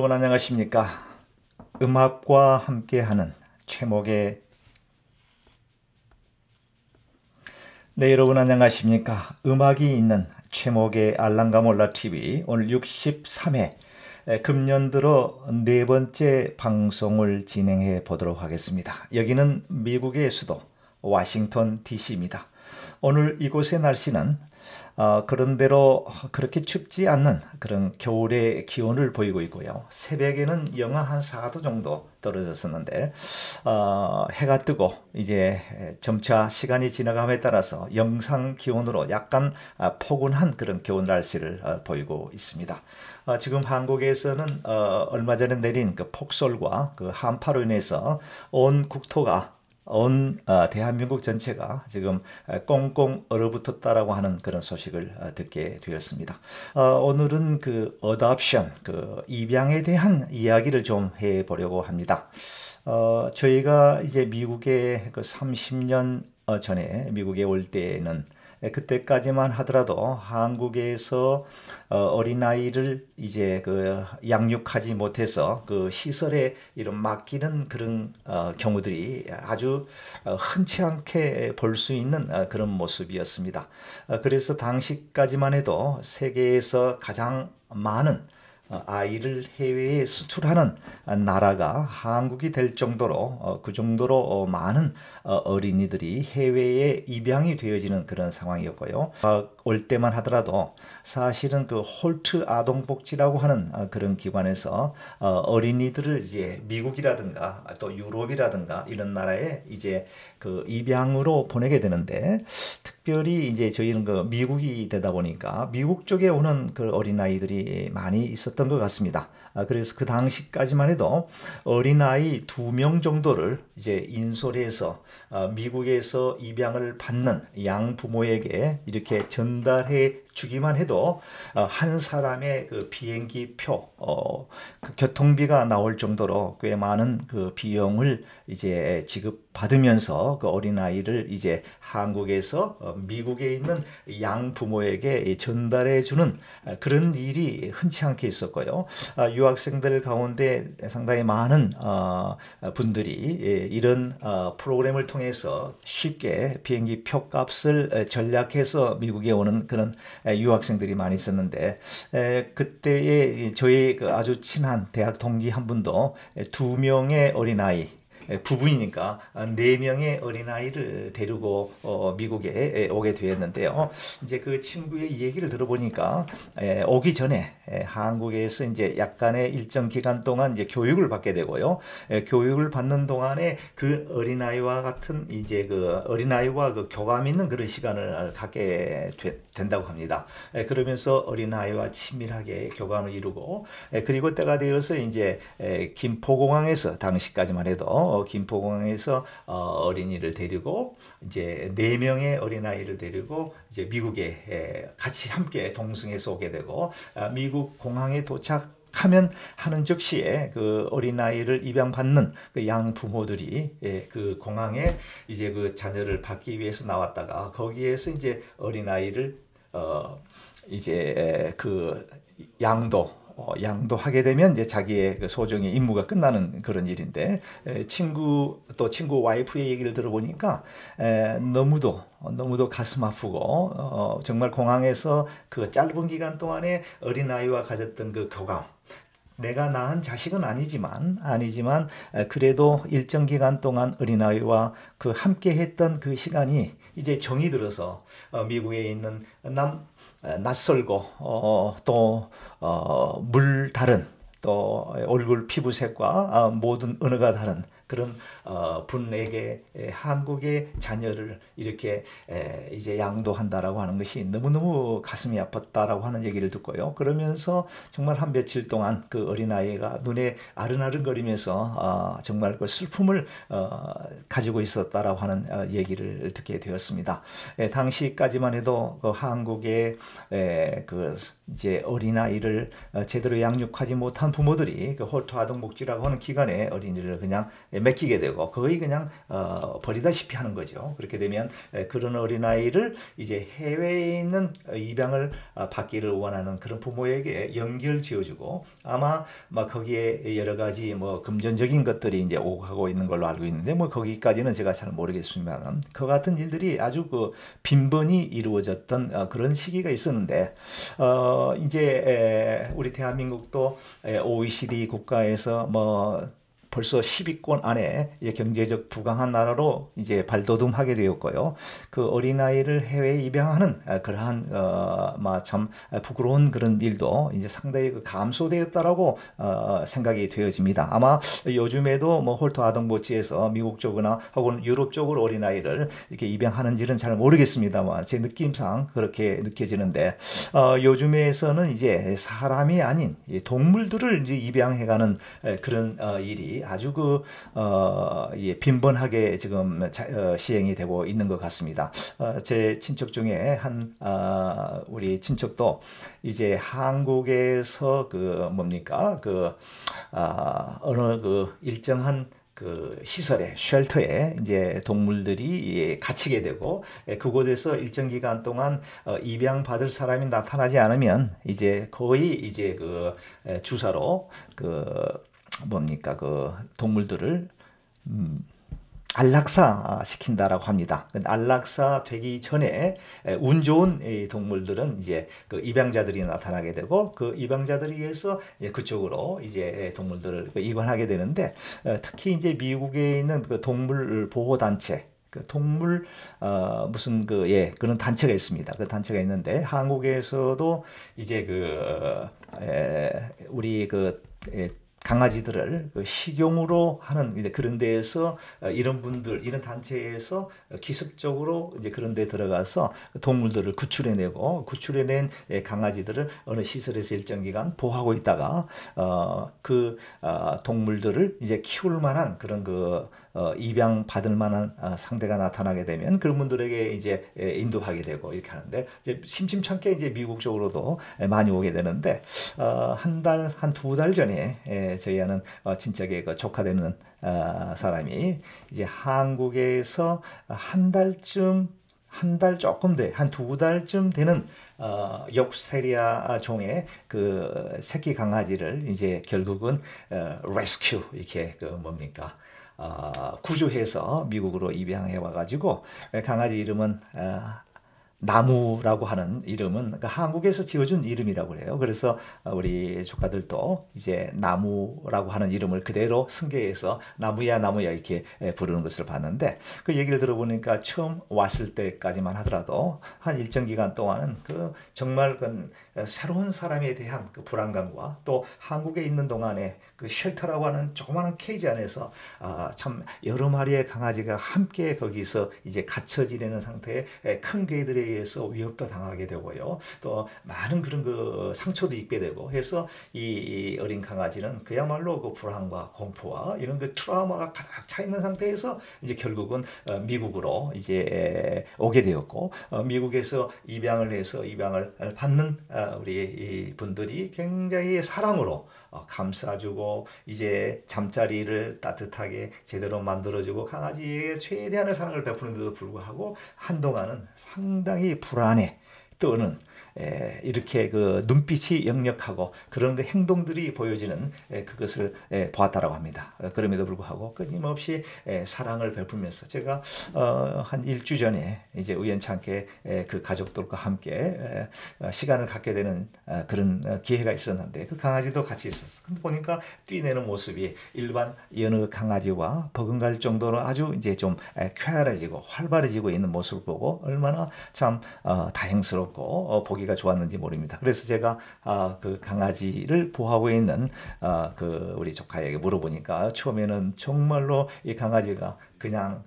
여러분 안녕하십니까? 음악과 함께하는 최목의 여러분 안녕하십니까? 음악이 있는 최목의 알랑가몰라 TV 오늘 63회 금년 들어 네 번째 방송을 진행해 보도록 하겠습니다. 여기는 미국의 수도 워싱턴 DC입니다. 오늘 이곳의 날씨는 그런대로 그렇게 춥지 않는 그런 겨울의 기온을 보이고 있고요. 새벽에는 영하 한 4도 정도 떨어졌었는데 해가 뜨고 이제 점차 시간이 지나감에 따라서 영상 기온으로 약간 포근한 그런 겨울 날씨를 보이고 있습니다. 지금 한국에서는 얼마 전에 내린 그 폭설과 그 한파로 인해서 온 국토가 대한민국 전체가 지금 꽁꽁 얼어붙었다라고 하는 그런 소식을 듣게 되었습니다. 오늘은 그 어답션, 그 입양에 대한 이야기를 좀 해보려고 합니다. 저희가 이제 미국에 그 30년 전에 미국에 올 때는 그때까지만 하더라도 한국에서 어린아이를 이제 그 양육하지 못해서 그 시설에 이런 맡기는 그런 경우들이 아주 흔치 않게 볼 수 있는 그런 모습이었습니다. 그래서 당시까지만 해도 세계에서 가장 많은 아이를 해외에 수출하는 나라가 한국이 될 정도로 그 정도로 많은 어린이들이 해외에 입양이 되어지는 그런 상황이었고요. 올 때만 하더라도 사실은 그 홀트 아동복지라고 하는 그런 기관에서 어린이들을 이제 미국이라든가 또 유럽이라든가 이런 나라에 이제 그 입양으로 보내게 되는데 특별히 이제 저희는 그 미국이 되다 보니까 미국 쪽에 오는 그 어린아이들이 많이 있었던 것 같습니다. 그래서 그 당시까지만 해도 어린아이 2명 정도를 이제 인솔해서 미국에서 입양을 받는 양부모에게 이렇게 전달해 주기만 해도 한 사람의 그 비행기 표, 그 교통비가 나올 정도로 꽤 많은 그 비용을 이제 지급받으면서 그 어린아이를 이제 한국에서 미국에 있는 양부모에게 전달해 주는 그런 일이 흔치 않게 있었고요. 유학생들 가운데 상당히 많은 분들이 이런 프로그램을 통해서 쉽게 비행기 표값을 전략해서 미국에 오는 그런 유학생들이 많이 있었는데 그때에 저희 그 아주 친한 대학 동기 한 분도 2명의 어린아이 부부이니까 4명의 어린아이를 데리고 미국에 오게 되었는데요. 이제 그 친구의 얘기를 들어보니까 오기 전에 한국에서 이제 약간의 일정 기간 동안 이제 교육을 받게 되고요. 교육을 받는 동안에 그 어린아이와 같은 이제 그 어린아이와 그 교감 있는 그런 시간을 갖게 된다고 합니다. 그러면서 어린아이와 친밀하게 교감을 이루고 그리고 때가 되어서 이제 김포공항에서 당시까지만 해도 김포공항에서 어린이를 데리고 이제 4명의 어린아이를 데리고 이제 미국에 같이 함께 동승해서 오게 되고 미국 공항에 도착하면 하는 즉시에 그 어린아이를 입양받는 그 양부모들이 그 공항에 이제 그 자녀를 받기 위해서 나왔다가 거기에서 이제 어린아이를 이제 그 양도하게 되면 이제 자기의 그 소정의 임무가 끝나는 그런 일인데 친구 와이프의 얘기를 들어보니까 너무도 가슴 아프고 정말 공항에서 그 짧은 기간 동안에 어린아이와 가졌던 그 교감 내가 낳은 자식은 아니지만 그래도 일정 기간 동안 어린아이와 그 함께 했던 그 시간이 이제 정이 들어서 미국에 있는 낯설고 또 물 다른 또 얼굴 피부색과 모든 언어가 다른 그런 분에게 한국의 자녀를 이렇게 이제 양도한다라고 하는 것이 너무너무 가슴이 아팠다라고 하는 얘기를 듣고요. 그러면서 정말 한 며칠 동안 그 어린아이가 눈에 아른아른거리면서 정말 그 슬픔을 가지고 있었다라고 하는 얘기를 듣게 되었습니다. 당시까지만 해도 그 한국의 그 이제 어린아이를 제대로 양육하지 못한 부모들이 그 홀트 아동복지라고 하는 기관에 어린이를 그냥 맡기게 되고 거의 그냥 버리다시피 하는 거죠. 그렇게 되면 그런 어린아이를 이제 해외에 있는 입양을 받기를 원하는 그런 부모에게 연결 지어주고 아마 막 거기에 여러 가지 뭐 금전적인 것들이 이제 오가고 있는 걸로 알고 있는데 뭐 거기까지는 제가 잘 모르겠습니다만 그 같은 일들이 아주 그 빈번히 이루어졌던 그런 시기가 있었는데 이제 우리 대한민국도 OECD 국가에서 뭐 벌써 10위권 안에 경제적 부강한 나라로 이제 발돋움하게 되었고요. 그 어린아이를 해외에 입양하는 그러한 참 부끄러운 그런 일도 이제 상당히 감소되었다라고 생각이 되어집니다. 아마 요즘에도 뭐 홀터 아동복지에서 미국 쪽이나 혹은 유럽 쪽으로 어린아이를 이렇게 입양하는지는 잘 모르겠습니다만 제 느낌상 그렇게 느껴지는데 요즘에서는 이제 사람이 아닌 동물들을 이제 입양해가는 그런 일이 아주 빈번하게 지금 시행이 되고 있는 것 같습니다. 제 친척 중에 한 우리 친척도 이제 한국에서 어느 일정한 그 시설에 쉘터에 이제 동물들이 갇히게 되고 그곳에서 일정 기간 동안 입양받을 사람이 나타나지 않으면 이제 거의 이제 그 주사로 그 동물들을 안락사 시킨다라고 합니다. 안락사 되기 전에 운 좋은 동물들은 이제 그 입양자들이 나타나게 되고 그 입양자들에 의해서 그쪽으로 이제 동물들을 이관하게 되는데 특히 이제 미국에 있는 그 동물 보호 단체 동물 그런 단체가 있습니다. 그 단체가 있는데 한국에서도 이제 우리 강아지들을 식용으로 하는 그런 데에서 이런 단체에서 기습적으로 이제 그런 데 들어가서 동물들을 구출해낸 강아지들을 어느 시설에서 일정 기간 보호하고 있다가 동물들을 이제 키울 만한 그런 입양 받을 만한 상대가 나타나게 되면 그런 분들에게 이제 인도하게 되고 이렇게 하는데 이제 심심찮게 이제 미국 쪽으로도 많이 오게 되는데 한 두 달 전에 저희 아는 친척의 조카 되는 사람이 이제 한국에서 한 달 조금 한 두 달쯤 되는 욕스테리아 종의 그 새끼 강아지를 이제 결국은 레스큐 이렇게 구조해서 미국으로 입양해 와가지고 강아지 이름은 나무라고 하는 이름은 한국에서 지어준 이름이라고 그래요. 그래서 우리 조카들도 이제 나무라고 하는 이름을 그대로 승계해서 나무야 이렇게 부르는 것을 봤는데 그 얘기를 들어보니까 처음 왔을 때까지만 하더라도 한 일정 기간 동안은 정말 새로운 사람에 대한 불안감과 또 한국에 있는 동안에 쉘터라고 하는 조그마한 케이지 안에서 참 여러 마리의 강아지가 함께 거기서 이제 갇혀 지내는 상태에 큰 개들에 의해서 위협도 당하게 되고요. 또 많은 그런 상처도 입게 되고 해서 이 어린 강아지는 그야말로 불안과 공포와 이런 트라우마가 가득 차 있는 상태에서 이제 결국은 미국으로 이제 오게 되었고 미국에서 입양을 받는 우리 이 분들이 굉장히 사랑으로 감싸주고 이제 잠자리를 따뜻하게 제대로 만들어주고 강아지에게 최대한의 사랑을 베푸는데도 불구하고 한동안은 상당히 불안해 떠는 이렇게 눈빛이 역력하고 그런 행동들이 보여지는 그것을 보았다라고 합니다. 그럼에도 불구하고 끊임없이 사랑을 베풀면서 제가 한 일주 전에 이제 우연찮게 그 가족들과 함께 시간을 갖게 되는 그런 기회가 있었는데 그 강아지도 같이 있었어. 근데 보니까 뛰내는 모습이 일반 여느 강아지와 버금갈 정도로 아주 이제 좀 쾌활해지고 활발해지고 있는 모습을 보고 얼마나 참 다행스럽고 보기가 좋았는지 모릅니다. 그래서 제가 그 강아지를 보호하고 있는 우리 조카에게 물어보니까 처음에는 정말로 이 강아지가 그냥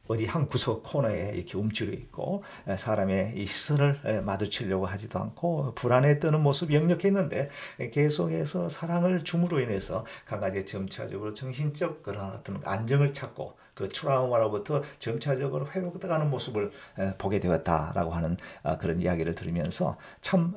어디 한 구석 코너에 이렇게 움츠려 있고 사람의 이 시선을 마주치려고 하지도 않고 불안에 떠는 모습이 역력했는데 계속해서 사랑을 줌으로 인해서 강아지가 점차적으로 정신적 그런 어떤 안정을 찾고 그 트라우마로부터 점차적으로 회복돼가는 모습을 보게 되었다라고 하는 그런 이야기를 들으면서 참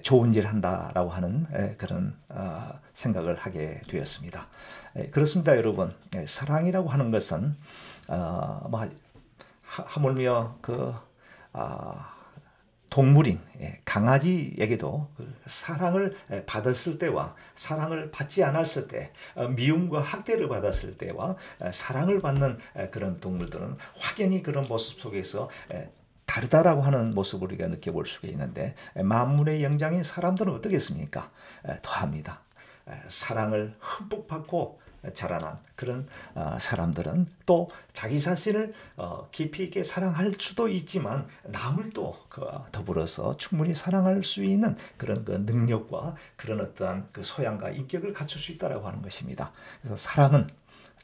좋은 일 한다라고 하는 그런 생각을 하게 되었습니다. 그렇습니다, 여러분. 사랑이라고 하는 것은 하물며 동물인 강아지에게도 사랑을 받았을 때와 사랑을 받지 않았을 때, 미움과 학대를 받았을 때와 사랑을 받는 그런 동물들은 확연히 그런 모습 속에서 다르다라고 하는 모습을 우리가 느껴볼 수가 있는데, 만물의 영장인 사람들은 어떻겠습니까? 더합니다. 사랑을 흠뻑 받고 자라난 그런 사람들은 또 자기 자신을 깊이 있게 사랑할 수도 있지만 남을 또 더불어서 충분히 사랑할 수 있는 그런 그 능력과 그런 어떠한 그 소양과 인격을 갖출 수 있다라고 하는 것입니다. 그래서 사랑은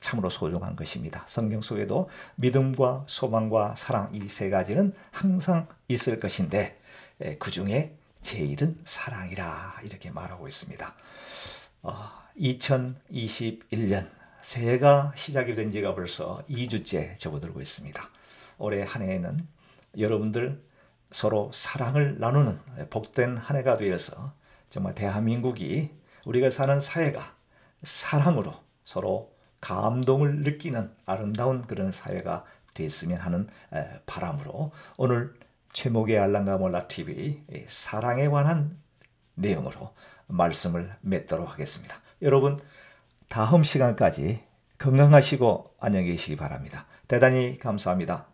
참으로 소중한 것입니다. 성경 속에도 믿음과 소망과 사랑, 이 세 가지는 항상 있을 것인데 그 중에 제일은 사랑이라 이렇게 말하고 있습니다. 2021년 새해가 시작이 된 지가 벌써 2주째 접어들고 있습니다. 올해 한 해에는 여러분들 서로 사랑을 나누는 복된 한 해가 되어서 정말 대한민국이, 우리가 사는 사회가 사랑으로 서로 감동을 느끼는 아름다운 그런 사회가 됐으면 하는 바람으로 오늘 최목의 알랑가 몰라 TV 사랑에 관한 내용으로 말씀을 맺도록 하겠습니다. 여러분, 다음 시간까지 건강하시고 안녕히 계시기 바랍니다. 대단히 감사합니다.